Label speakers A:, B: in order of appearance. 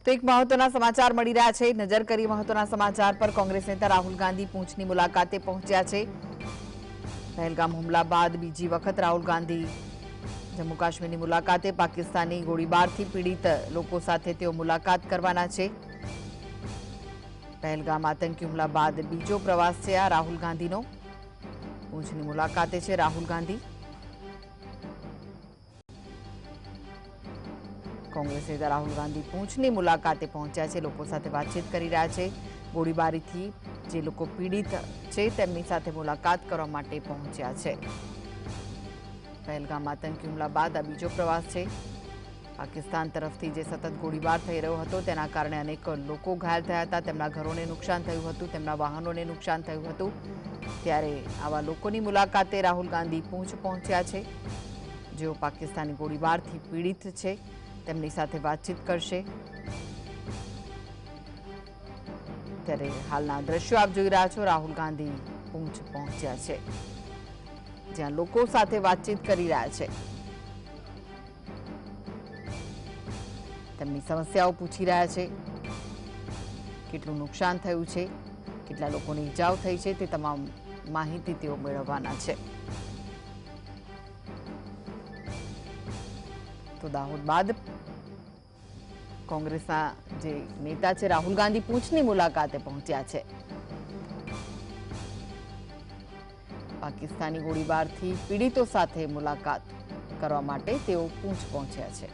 A: તો એક મહત્વના સમાચાર મળી રહ્યા છે। નજર કરી મહત્વના સમાચાર પર। કોંગ્રેસ નેતા રાહુલ ગાંધી પૂંછની મુલાકાતે પહોંચ્યા છે। પહેલગામ હુમલા બાદ બીજી વખત રાહુલ ગાંધી જમ્મુ કાશ્મીરની મુલાકાતે। પાકિસ્તાની ગોળીબારથી પીડિત લોકો સાથે તેઓ મુલાકાત કરવાના છે। પહેલગામ આતંકી હુમલા બાદ બીજો પ્રવાસ છે આ રાહુલ ગાંધીનો। પૂંછની મુલાકાતે છે રાહુલ ગાંધી। કોંગ્રેસ નેતા રાહુલ ગાંધી પૂંછની મુલાકાતે પહોંચ્યા છે। લોકો સાથે વાતચીત કરી રહ્યા છે। ગોળીબારીથી જે લોકો પીડિત છે તેમની સાથે મુલાકાત કરવા માટે પહોંચ્યા છે। પહેલગામ આતંકી હુમલા બાદ આ બીજો પ્રવાસ છે। પાકિસ્તાન તરફથી જે સતત ગોળીબાર થઈ રહ્યો હતો તેના કારણે અનેક લોકો ઘાયલ થયા હતા। તેમના ઘરોને નુકસાન થયું હતું, તેમના વાહનોને નુકસાન થયું હતું। ત્યારે આવા લોકોની મુલાકાતે રાહુલ ગાંધી પૂંછ પહોંચ્યા છે। જેઓ પાકિસ્તાની ગોળીબારથી પીડિત છે તેમની સાથે વાતચીત કરશે। ત્યારે હાલના દ્રશ્યો આપ જોઈ રહ્યા છો। રાહુલ ગાંધી પૂંછ પહોંચ્યા છે, જ્યાં લોકો સાથે વાતચીત કરી રહ્યા છે, તેમની સમસ્યાઓ પૂછી રહ્યા છે, કેટલું નુકસાન થયું છે, કેટલા લોકોને ઈજાઓ થઈ છે તે તમામ માહિતી તેઓ મેળવવાના છે। તો દાહોદ બાદ કોંગ્રેસના જે નેતા છે રાહુલ ગાંધી પૂંછની મુલાકાતે પહોંચ્યા છે। પાકિસ્તાની ગોળીબારથી પીડિતો સાથે મુલાકાત કરવા માટે તેઓ પૂંછ પહોંચ્યા છે।